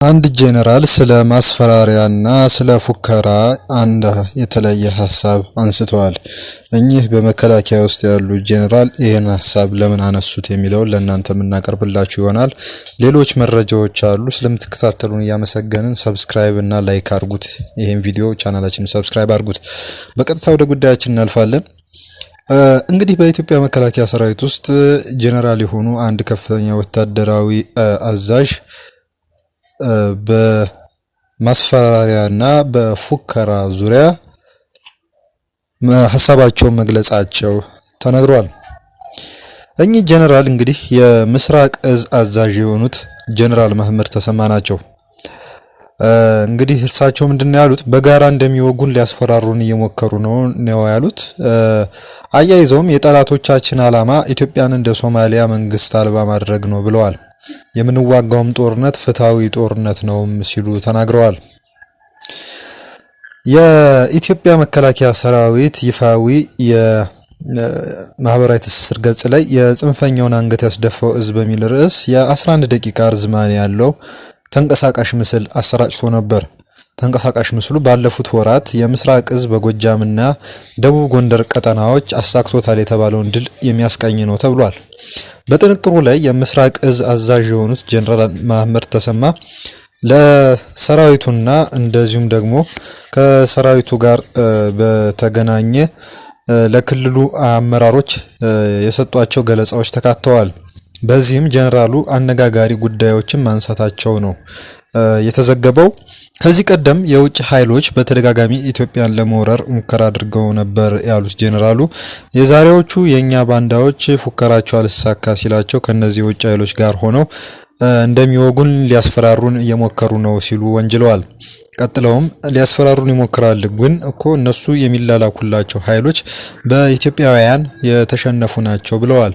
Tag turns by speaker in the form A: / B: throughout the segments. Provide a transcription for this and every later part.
A: አንድ ጄኔራል ስለ ማስፈራሪያና ስለ ፉከራ አንድ የተለየ ሐሳብ አንስተዋል። እኚህ በመከላከያ ውስጥ ያሉ ጄኔራል ይህን ሐሳብ ለምን አነሱት የሚለውን ለእናንተ የምናቀርብላችሁ ይሆናል። ሌሎች መረጃዎች አሉ። ስለምትከታተሉን እያመሰገንን ሰብስክራይብ እና ላይክ አድርጉት። ይህን ቪዲዮ ቻናላችንን ሰብስክራይብ አድርጉት። በቀጥታ ወደ ጉዳያችን እናልፋለን። እንግዲህ በኢትዮጵያ መከላከያ ሰራዊት ውስጥ ጄኔራል የሆኑ አንድ ከፍተኛ ወታደራዊ አዛዥ በማስፈራሪያና በፉከራ ዙሪያ ሐሳባቸውን መግለጻቸው ተነግሯል። እኚህ ጄኔራል እንግዲህ የምስራቅ እዝ አዛዥ የሆኑት ጄኔራል መሐመድ ተሰማ ናቸው። እንግዲህ እርሳቸው ምንድነው ያሉት? በጋራ እንደሚወጉን ሊያስፈራሩን እየሞከሩ ነው ያሉት። አያይዘውም የጠላቶቻችን ዓላማ ኢትዮጵያን እንደ ሶማሊያ መንግስት አልባ ማድረግ ነው ብለዋል። የምንዋጋውም ጦርነት ፍትሃዊ ጦርነት ነው ሲሉ ተናግረዋል። የኢትዮጵያ መከላከያ ሰራዊት ይፋዊ የማህበራዊ ትስስር ገጽ ላይ የጽንፈኛውን አንገት ያስደፋው እዝ በሚል ርዕስ የ11 ደቂቃ ርዝማኔ ያለው ተንቀሳቃሽ ምስል አሰራጭቶ ነበር። ተንቀሳቃሽ ምስሉ ባለፉት ወራት የምስራቅ እዝ በጎጃምና ደቡብ ጎንደር ቀጠናዎች አሳክቶታል የተባለውን ድል የሚያስቃኝ ነው ተብሏል። በጥንቅሩ ላይ የምስራቅ እዝ አዛዥ የሆኑት ጄኔራል መሐመድ ተሰማ ለሰራዊቱና እንደዚሁም ደግሞ ከሰራዊቱ ጋር በተገናኘ ለክልሉ አመራሮች የሰጧቸው ገለጻዎች ተካተዋል። በዚህም ጄኔራሉ አነጋጋሪ ጉዳዮችን ማንሳታቸው ነው የተዘገበው። ከዚህ ቀደም የውጭ ኃይሎች በተደጋጋሚ ኢትዮጵያን ለመውረር ሙከራ አድርገው ነበር ያሉት ጄኔራሉ የዛሬዎቹ የኛ ባንዳዎች ፉከራቸው አልሳካ ሲላቸው ከነዚህ የውጭ ኃይሎች ጋር ሆነው እንደሚወጉን ሊያስፈራሩን እየሞከሩ ነው ሲሉ ወንጅለዋል። ቀጥለውም ሊያስፈራሩን ይሞክራል፣ ግን እኮ እነሱ የሚላላኩላቸው ኃይሎች በኢትዮጵያውያን የተሸነፉ ናቸው ብለዋል።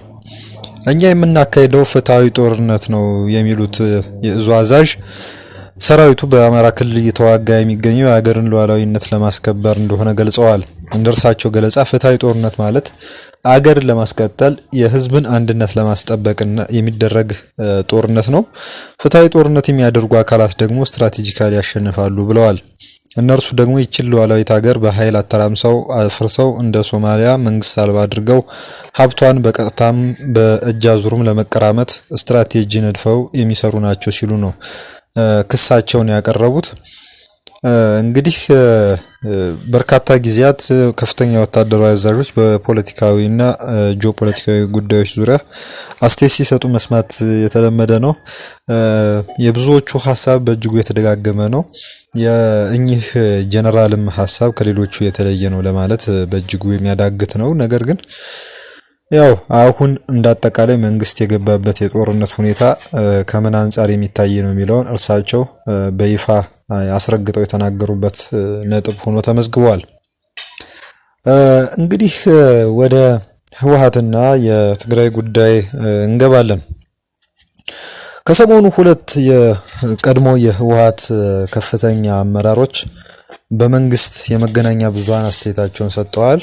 A: እኛ የምናካሄደው ፍትሃዊ ጦርነት ነው የሚሉት የእዙ አዛዥ ሰራዊቱ በአማራ ክልል እየተዋጋ የሚገኘው የሀገርን ሉዓላዊነት ለማስከበር እንደሆነ ገልጸዋል። እንደርሳቸው ገለጻ ፍትሃዊ ጦርነት ማለት አገርን ለማስቀጠል የህዝብን አንድነት ለማስጠበቅና የሚደረግ ጦርነት ነው። ፍትሃዊ ጦርነት የሚያደርጉ አካላት ደግሞ ስትራቴጂካሊ ያሸንፋሉ ብለዋል። እነርሱ ደግሞ ይችል ሉዓላዊት ሀገር በኃይል አተራምሰው አፍርሰው እንደ ሶማሊያ መንግስት አልባ አድርገው ሀብቷን በቀጥታም በእጅ አዙርም ለመቀራመት ስትራቴጂ ነድፈው የሚሰሩ ናቸው ሲሉ ነው ክሳቸውን ያቀረቡት። እንግዲህ በርካታ ጊዜያት ከፍተኛ ወታደራዊ አዛዦች በፖለቲካዊና ጂኦፖለቲካዊ ጉዳዮች ዙሪያ አስተያየት ሲሰጡ መስማት የተለመደ ነው። የብዙዎቹ ሐሳብ በእጅጉ የተደጋገመ ነው። የእኚህ ጄኔራልም ሐሳብ ከሌሎቹ የተለየ ነው ለማለት በእጅጉ የሚያዳግት ነው። ነገር ግን ያው አሁን እንዳጠቃላይ መንግስት የገባበት የጦርነት ሁኔታ ከምን አንጻር የሚታይ ነው የሚለውን እርሳቸው በይፋ አስረግጠው የተናገሩበት ነጥብ ሆኖ ተመዝግቧል። እንግዲህ ወደ ህወሓትና የትግራይ ጉዳይ እንገባለን። ከሰሞኑ ሁለት የቀድሞ የህወሓት ከፍተኛ አመራሮች በመንግስት የመገናኛ ብዙሃን አስተያየታቸውን ሰጥተዋል።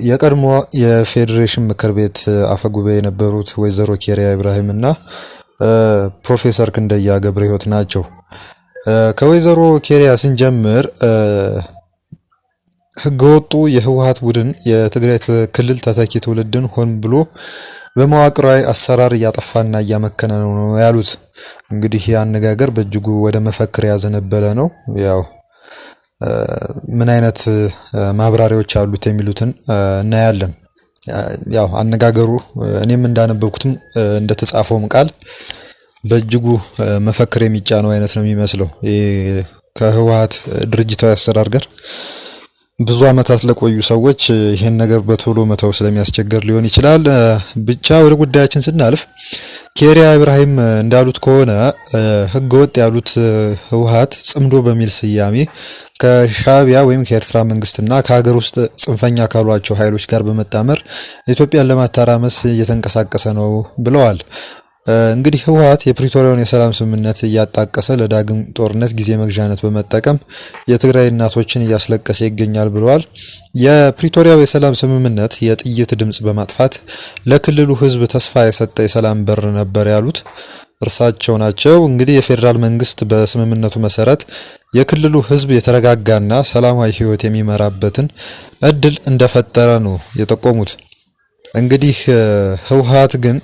A: የቀድሞ የፌዴሬሽን ምክር ቤት አፈጉባኤ የነበሩት ወይዘሮ ኬሪያ ኢብራሂም እና ፕሮፌሰር ክንደያ ገብረ ህይወት ናቸው። ከወይዘሮ ኬሪያ ስንጀምር ህገወጡ የህወሓት ቡድን የትግራይ ክልል ተተኪ ትውልድን ሆን ብሎ በመዋቅራዊ አሰራር እያጠፋና እያመከነ ነው ያሉት። እንግዲህ ያነጋገር በእጅጉ ወደ መፈክር ያዘነበለ ነው። ያው ምን አይነት ማብራሪያዎች አሉት የሚሉትን እናያለን። ያው አነጋገሩ እኔም እንዳነበብኩትም እንደተጻፈውም ቃል በእጅጉ መፈክር የሚጫነው አይነት ነው የሚመስለው። ከህወሓት ድርጅታዊ አሰራር ጋር ብዙ አመታት ለቆዩ ሰዎች ይሄን ነገር በቶሎ መተው ስለሚያስቸግር ሊሆን ይችላል። ብቻ ወደ ጉዳያችን ስናልፍ ኬሪያ ኢብራሂም እንዳሉት ከሆነ ህገወጥ ያሉት ህወሓት ጽምዶ በሚል ስያሜ ከሻቢያ ወይም ከኤርትራ መንግስትና ከሀገር ውስጥ ጽንፈኛ ካሏቸው ኃይሎች ጋር በመጣመር ኢትዮጵያን ለማተራመስ እየተንቀሳቀሰ ነው ብለዋል። እንግዲህ ህወሓት የፕሪቶሪያውን የሰላም ስምምነት እያጣቀሰ ለዳግም ጦርነት ጊዜ መግዣነት በመጠቀም የትግራይ እናቶችን እያስለቀሰ ይገኛል ብለዋል። የፕሪቶሪያው የሰላም ስምምነት የጥይት ድምጽ በማጥፋት ለክልሉ ህዝብ ተስፋ የሰጠ የሰላም በር ነበር ያሉት እርሳቸው ናቸው። እንግዲህ የፌዴራል መንግስት በስምምነቱ መሰረት የክልሉ ህዝብ የተረጋጋና ሰላማዊ ህይወት የሚመራበትን እድል እንደፈጠረ ነው የጠቆሙት። እንግዲህ ህወሓት ግን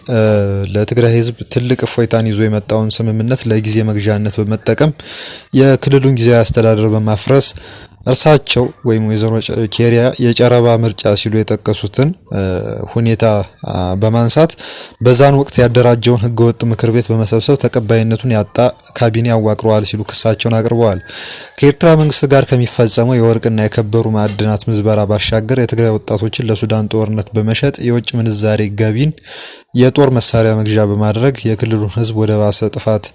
A: ለትግራይ ህዝብ ትልቅ እፎይታን ይዞ የመጣውን ስምምነት ለጊዜ መግዣነት በመጠቀም የክልሉን ጊዜያዊ አስተዳደር በማፍረስ እርሳቸው ወይም ወይዘሮ ኬሪያ የጨረባ ምርጫ ሲሉ የጠቀሱትን ሁኔታ በማንሳት በዛን ወቅት ያደራጀውን ህገወጥ ምክር ቤት በመሰብሰብ ተቀባይነቱን ያጣ ካቢኔ አዋቅረዋል ሲሉ ክሳቸውን አቅርበዋል። ከኤርትራ መንግስት ጋር ከሚፈጸመው የወርቅና የከበሩ ማዕድናት ምዝበራ ባሻገር የትግራይ ወጣቶችን ለሱዳን ጦርነት በመሸጥ የውጭ ምንዛሬ ገቢን የጦር መሳሪያ መግዣ በማድረግ የክልሉን ህዝብ ወደ ባሰ ጥፋት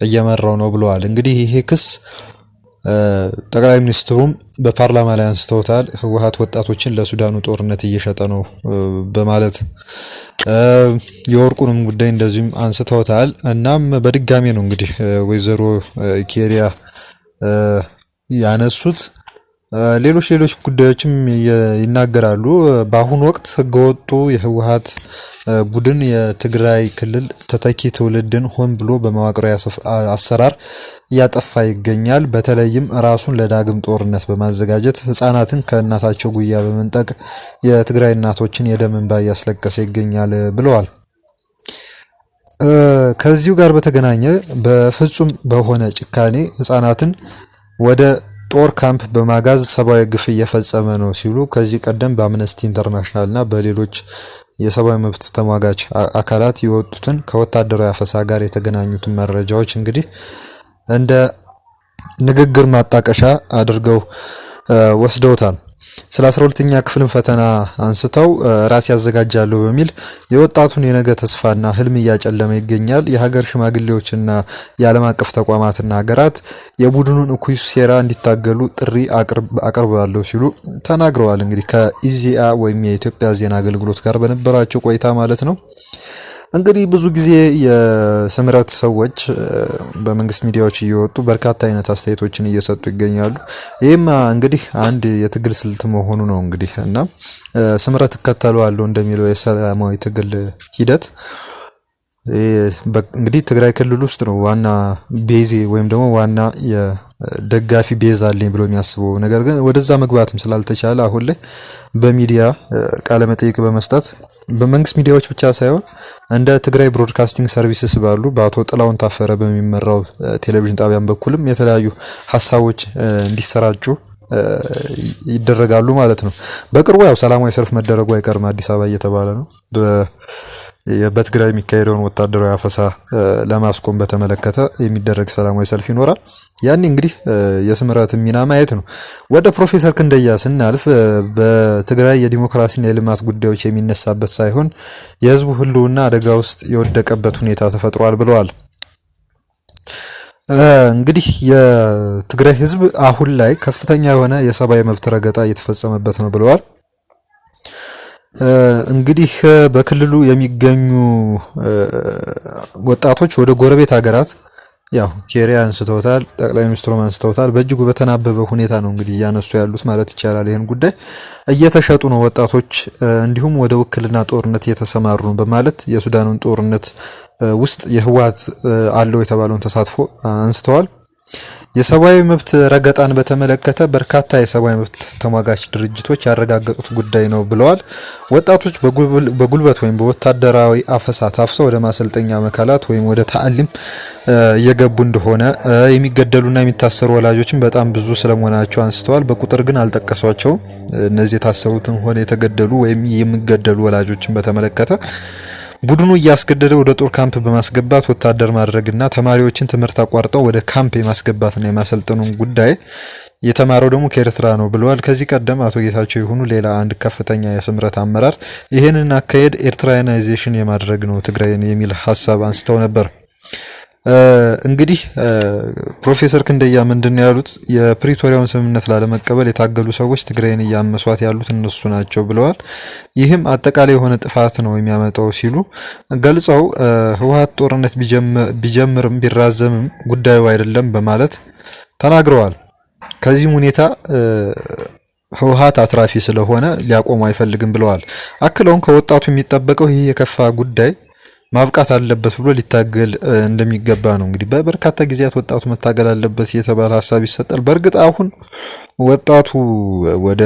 A: እየመራው ነው ብለዋል። እንግዲህ ይሄ ክስ ጠቅላይ ሚኒስትሩም በፓርላማ ላይ አንስተውታል። ህወሓት ወጣቶችን ለሱዳኑ ጦርነት እየሸጠ ነው በማለት የወርቁንም ጉዳይ እንደዚሁም አንስተውታል። እናም በድጋሚ ነው እንግዲህ ወይዘሮ ኬሪያ ያነሱት። ሌሎች ጉዳዮችም ይናገራሉ። በአሁኑ ወቅት ህገወጡ የህወሓት ቡድን የትግራይ ክልል ተተኪ ትውልድን ሆን ብሎ በመዋቅራዊ አሰራር እያጠፋ ይገኛል። በተለይም ራሱን ለዳግም ጦርነት በማዘጋጀት ህፃናትን ከእናታቸው ጉያ በመንጠቅ የትግራይ እናቶችን የደም እንባ እያስለቀሰ ይገኛል ብለዋል። ከዚሁ ጋር በተገናኘ በፍጹም በሆነ ጭካኔ ህፃናትን ወደ ጦር ካምፕ በማጋዝ ሰብአዊ ግፍ እየፈጸመ ነው ሲሉ ከዚህ ቀደም በአምነስቲ ኢንተርናሽናል እና በሌሎች የሰብአዊ መብት ተሟጋች አካላት የወጡትን ከወታደራዊ አፈሳ ጋር የተገናኙትን መረጃዎች እንግዲህ እንደ ንግግር ማጣቀሻ አድርገው ወስደውታል። ስለ 12ኛ ክፍልን ፈተና አንስተው ራስ ያዘጋጃሉ በሚል የወጣቱን የነገ ተስፋና ህልም እያጨለመ ይገኛል። የሀገር ሽማግሌዎችና የዓለም አቀፍ ተቋማትና ሀገራት የቡድኑን እኩይ ሴራ እንዲታገሉ ጥሪ አቅርባለሁ ሲሉ ተናግረዋል። እንግዲህ ከኢዜአ ወይም የኢትዮጵያ ዜና አገልግሎት ጋር በነበራቸው ቆይታ ማለት ነው። እንግዲህ ብዙ ጊዜ የስምረት ሰዎች በመንግስት ሚዲያዎች እየወጡ በርካታ አይነት አስተያየቶችን እየሰጡ ይገኛሉ። ይህም እንግዲህ አንድ የትግል ስልት መሆኑ ነው እንግዲህ እና ስምረት እከተለዋለሁ እንደሚለው የሰላማዊ ትግል ሂደት እንግዲህ ትግራይ ክልል ውስጥ ነው ዋና ቤዜ ወይም ደግሞ ዋና የደጋፊ ቤዝ አለኝ ብሎ የሚያስበው። ነገር ግን ወደዛ መግባትም ስላልተቻለ አሁን ላይ በሚዲያ ቃለ መጠይቅ በመስጠት በመንግስት ሚዲያዎች ብቻ ሳይሆን እንደ ትግራይ ብሮድካስቲንግ ሰርቪስስ ባሉ በአቶ ጥላውን ታፈረ በሚመራው ቴሌቪዥን ጣቢያን በኩልም የተለያዩ ሀሳቦች እንዲሰራጩ ይደረጋሉ ማለት ነው። በቅርቡ ያው ሰላማዊ ሰልፍ መደረጉ አይቀርም አዲስ አበባ እየተባለ ነው። በትግራይ የሚካሄደውን ወታደራዊ አፈሳ ለማስቆም በተመለከተ የሚደረግ ሰላማዊ ሰልፍ ይኖራል። ያኔ እንግዲህ የስምረት ሚና ማየት ነው። ወደ ፕሮፌሰር ክንደያ ስናልፍ በትግራይ የዲሞክራሲና የልማት ጉዳዮች የሚነሳበት ሳይሆን የህዝቡ ህልውና አደጋ ውስጥ የወደቀበት ሁኔታ ተፈጥሯል ብለዋል። እንግዲህ የትግራይ ህዝብ አሁን ላይ ከፍተኛ የሆነ የሰብአዊ መብት ረገጣ እየተፈጸመበት ነው ብለዋል። እንግዲህ በክልሉ የሚገኙ ወጣቶች ወደ ጎረቤት ሀገራት ያው ኬሪያ አንስተውታል፣ ጠቅላይ ሚኒስትሩም አንስተውታል። በእጅጉ በተናበበ ሁኔታ ነው እንግዲህ እያነሱ ያሉት ማለት ይቻላል። ይህን ጉዳይ እየተሸጡ ነው ወጣቶች፣ እንዲሁም ወደ ውክልና ጦርነት እየተሰማሩ ነው በማለት የሱዳኑን ጦርነት ውስጥ የህወሓት አለው የተባለውን ተሳትፎ አንስተዋል። የሰብአዊ መብት ረገጣን በተመለከተ በርካታ የሰብአዊ መብት ተሟጋች ድርጅቶች ያረጋገጡት ጉዳይ ነው ብለዋል። ወጣቶች በጉልበት ወይም በወታደራዊ አፈሳ ታፍሰው ወደ ማሰልጠኛ መካላት ወይም ወደ ታዕሊም እየገቡ እንደሆነ፣ የሚገደሉና የሚታሰሩ ወላጆችን በጣም ብዙ ስለመሆናቸው አንስተዋል። በቁጥር ግን አልጠቀሷቸውም። እነዚህ የታሰሩትን ሆነ የተገደሉ ወይም የሚገደሉ ወላጆችን በተመለከተ ቡድኑ እያስገደደ ወደ ጦር ካምፕ በማስገባት ወታደር ማድረግና ተማሪዎችን ትምህርት አቋርጠው ወደ ካምፕ የማስገባትና የማሰልጠኑን ጉዳይ የተማረው ደግሞ ከኤርትራ ነው ብለዋል። ከዚህ ቀደም አቶ ጌታቸው ይሁኑ ሌላ አንድ ከፍተኛ የስምረት አመራር ይህንን አካሄድ ኤርትራናይዜሽን የማድረግ ነው ትግራይን የሚል ሀሳብ አንስተው ነበር። እንግዲህ ፕሮፌሰር ክንደያ ምንድነው ያሉት? የፕሪቶሪያውን ስምምነት ላለመቀበል የታገሉ ሰዎች ትግራይን እያመሷት ያሉት እነሱ ናቸው ብለዋል። ይህም አጠቃላይ የሆነ ጥፋት ነው የሚያመጣው ሲሉ ገልጸው ህወሓት ጦርነት ቢጀምርም ቢራዘምም ጉዳዩ አይደለም በማለት ተናግረዋል። ከዚህም ሁኔታ ህወሓት አትራፊ ስለሆነ ሊያቆሙ አይፈልግም ብለዋል። አክለውም ከወጣቱ የሚጠበቀው ይህ የከፋ ጉዳይ ማብቃት አለበት ብሎ ሊታገል እንደሚገባ ነው። እንግዲህ በበርካታ ጊዜያት ወጣቱ መታገል አለበት የተባለ ሀሳብ ይሰጣል። በእርግጥ አሁን ወጣቱ ወደ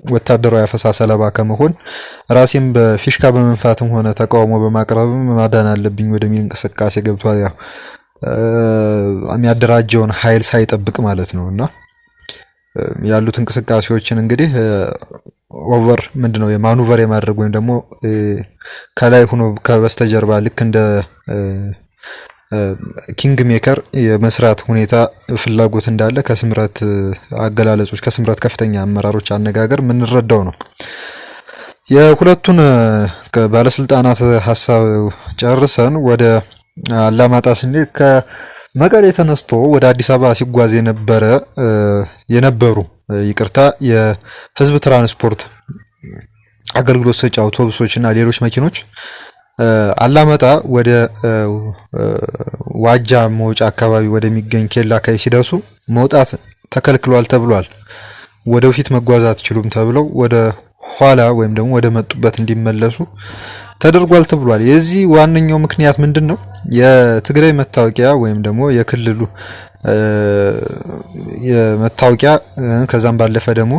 A: ወታደራዊ አፈሳ ሰለባ ከመሆን ራሴን በፊሽካ በመንፋትም ሆነ ተቃውሞ በማቅረብም ማዳን አለብኝ ወደሚል እንቅስቃሴ ገብቷል። ያው የሚያደራጀውን ኃይል ሳይጠብቅ ማለት ነውና ያሉት እንቅስቃሴዎችን እንግዲህ ኦቨር ምንድነው የማኑቨር የማድረግ ወይም ደግሞ ከላይ ሆኖ ከበስተጀርባ ልክ እንደ ኪንግ ሜከር የመስራት ሁኔታ ፍላጎት እንዳለ ከስምረት አገላለጾች ከስምረት ከፍተኛ አመራሮች አነጋገር የምንረዳው ነው። የሁለቱን ባለስልጣናት ሀሳብ ጨርሰን ወደ አላማጣ ስንሄድ ከመቀሌ ተነስቶ ወደ አዲስ አበባ ሲጓዝ የነበሩ የህዝብ ትራንስፖርት አገልግሎት ሰጪ አውቶቡሶችና ሌሎች መኪኖች አላማጣ ወደ ዋጃ መውጫ አካባቢ ወደሚገኝ ኬላ አካባቢ ሲደርሱ መውጣት ተከልክሏል ተብሏል። ወደፊት መጓዝ አትችሉም ተብለው ወደ ኋላ ወይም ደግሞ ወደ መጡበት እንዲመለሱ ተደርጓል ተብሏል። የዚህ ዋነኛው ምክንያት ምንድነው? የትግራይ መታወቂያ ወይም ደግሞ የክልሉ የመታወቂያ ከዛም ባለፈ ደግሞ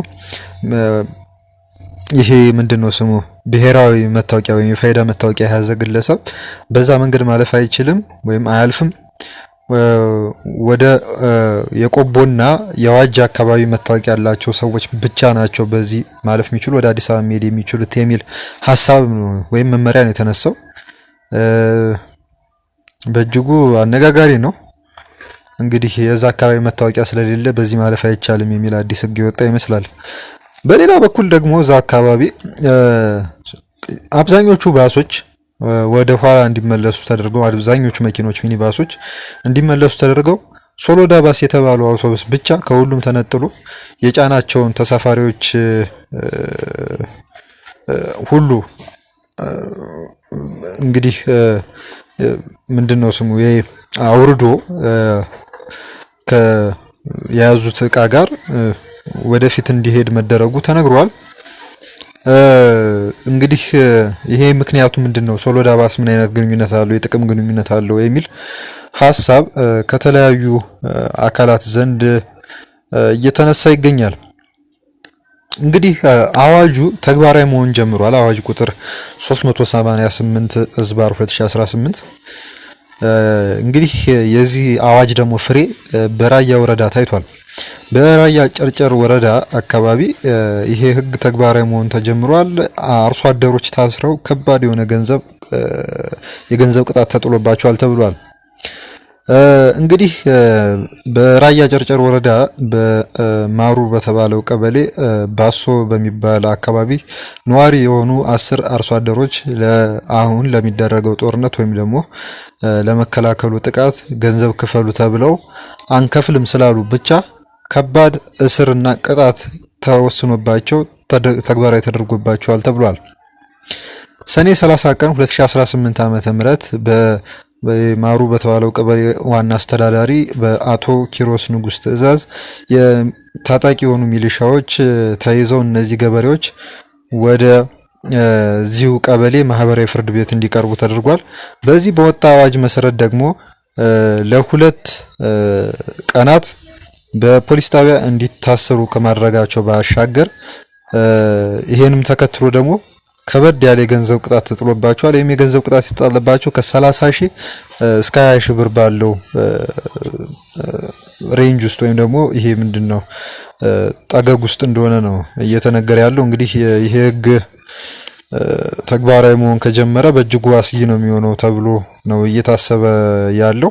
A: ይሄ ምንድነው ስሙ ብሔራዊ መታወቂያ ወይም የፋይዳ መታወቂያ የያዘ ግለሰብ በዛ መንገድ ማለፍ አይችልም ወይም አያልፍም። ወደ የቆቦና የዋጃ አካባቢ መታወቂያ ያላቸው ሰዎች ብቻ ናቸው በዚህ ማለፍ የሚችሉ ወደ አዲስ አበባ መሄድ የሚችሉት የሚል ሀሳብ ወይም መመሪያ ነው የተነሳው። በእጅጉ አነጋጋሪ ነው። እንግዲህ የዛ አካባቢ መታወቂያ ስለሌለ በዚህ ማለፍ አይቻልም የሚል አዲስ ሕግ የወጣ ይመስላል። በሌላ በኩል ደግሞ እዛ አካባቢ አብዛኞቹ ባሶች ወደ ኋላ እንዲመለሱ ተደርገው አብዛኞቹ መኪኖች ሚኒባሶች እንዲመለሱ ተደርገው ሶሎዳ ባስ የተባለው አውቶቡስ ብቻ ከሁሉም ተነጥሎ የጫናቸውን ተሳፋሪዎች ሁሉ እንግዲህ ምንድነው ስሙ አውርዶ ከያዙት እቃ ጋር ወደፊት እንዲሄድ መደረጉ ተነግሯል። እንግዲህ ይሄ ምክንያቱ ምንድነው? ሶሎዳ ባስ ምን አይነት ግንኙነት አለው? የጥቅም ግንኙነት አለው የሚል ሀሳብ ከተለያዩ አካላት ዘንድ እየተነሳ ይገኛል። እንግዲህ አዋጁ ተግባራዊ መሆን ጀምሯል። አዋጅ ቁጥር 388/2018 እንግዲህ የዚህ አዋጅ ደግሞ ፍሬ በራያ ወረዳ ታይቷል። በራያ ጨርጨር ወረዳ አካባቢ ይሄ ህግ ተግባራዊ መሆን ተጀምሯል። አርሶ አደሮች ታስረው ከባድ የሆነ የገንዘብ ቅጣት ተጥሎባቸዋል ተብሏል። እንግዲህ በራያ ጨርጨር ወረዳ በማሩ በተባለው ቀበሌ ባሶ በሚባል አካባቢ ነዋሪ የሆኑ 10 አርሶ አደሮች አሁን ለሚደረገው ጦርነት ወይም ደግሞ ለመከላከሉ ጥቃት ገንዘብ ክፈሉ ተብለው አንከፍልም ስላሉ ብቻ ከባድ እስርና ቅጣት ተወስኖባቸው ተግባራዊ ተደርጎባቸዋል ተብሏል። ሰኔ 30 ቀን 2018 ዓ.ም በማሩ በተባለው ቀበሌ ዋና አስተዳዳሪ በአቶ ኪሮስ ንጉስ ትዕዛዝ የታጣቂ የሆኑ ሚሊሻዎች ተይዘው እነዚህ ገበሬዎች ወደ ዚሁ ቀበሌ ማህበራዊ ፍርድ ቤት እንዲቀርቡ ተደርጓል። በዚህ በወጣ አዋጅ መሰረት ደግሞ ለሁለት ቀናት በፖሊስ ጣቢያ እንዲታሰሩ ከማድረጋቸው ባሻገር ይሄንም ተከትሎ ደግሞ ከበድ ያለ የገንዘብ ቅጣት ተጥሎባቸዋል። ይሄም የገንዘብ ቅጣት የተጣለባቸው ከ30,000 እስከ 20,000 ብር ባለው ሬንጅ ውስጥ ወይም ደግሞ ይሄ ምንድነው ጠገግ ውስጥ እንደሆነ ነው እየተነገረ ያለው። እንግዲህ ይሄ ህግ ተግባራዊ መሆን ከጀመረ በእጅጉ አስጊ ነው የሚሆነው ተብሎ ነው እየታሰበ ያለው።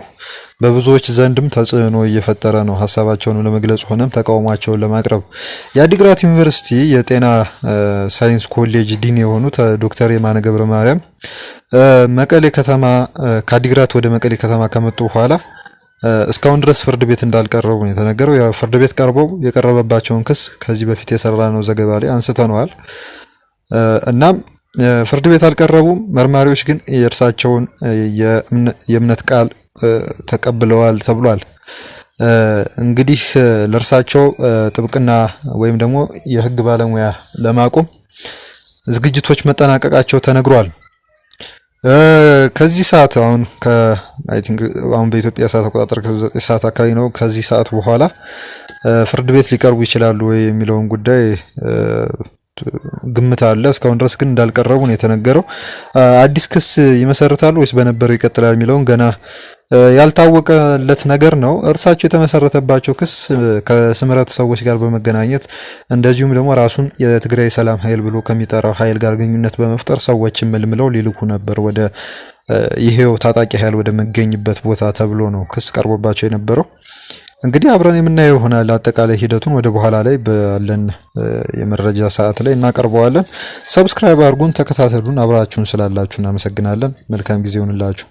A: በብዙዎች ዘንድም ተጽዕኖ እየፈጠረ ነው። ሀሳባቸውን ለመግለጽ ሆነም ተቃውሟቸውን ለማቅረብ የአዲግራት ዩኒቨርሲቲ የጤና ሳይንስ ኮሌጅ ዲን የሆኑት ዶክተር የማነ ገብረ ማርያም መቀሌ ከተማ ከአዲግራት ወደ መቀሌ ከተማ ከመጡ በኋላ እስካሁን ድረስ ፍርድ ቤት እንዳልቀረቡ ነው የተነገረው። ያው ፍርድ ቤት ቀርበው የቀረበባቸውን ክስ ከዚህ በፊት የሰራነው ዘገባ ላይ አንስተነዋል። እናም ፍርድ ቤት አልቀረቡም። መርማሪዎች ግን የእርሳቸውን የእምነት ቃል ተቀብለዋል ተብሏል። እንግዲህ ለእርሳቸው ጥብቅና ወይም ደግሞ የህግ ባለሙያ ለማቆም ዝግጅቶች መጠናቀቃቸው ተነግሯል። ከዚህ ሰዓት አሁን አይ ቲንክ አሁን በኢትዮጵያ ሰዓት አቆጣጠር ከ9 ሰዓት አካባቢ ነው። ከዚህ ሰዓት በኋላ ፍርድ ቤት ሊቀርቡ ይችላሉ ወይ የሚለውን ጉዳይ ግምት አለ። እስካሁን ድረስ ግን እንዳልቀረቡ ነው የተነገረው። አዲስ ክስ ይመሰርታሉ ወይስ በነበረው ይቀጥላል የሚለውን ገና ያልታወቀለት ነገር ነው። እርሳቸው የተመሰረተባቸው ክስ ከስምረት ሰዎች ጋር በመገናኘት እንደዚሁም ደግሞ ራሱን የትግራይ ሰላም ኃይል ብሎ ከሚጠራው ኃይል ጋር ግንኙነት በመፍጠር ሰዎችን መልምለው ሊልኩ ነበር ወደ ይሄው ታጣቂ ኃይል ወደ መገኝበት ቦታ ተብሎ ነው ክስ ቀርቦባቸው የነበረው። እንግዲህ አብረን የምናየው ይሆናል። አጠቃላይ ሂደቱን ወደ በኋላ ላይ ባለን የመረጃ ሰዓት ላይ እናቀርበዋለን። ሰብስክራይብ አድርጉን፣ ተከታተሉን። አብራችሁን ስላላችሁ እናመሰግናለን። መልካም ጊዜ ይሁንላችሁ።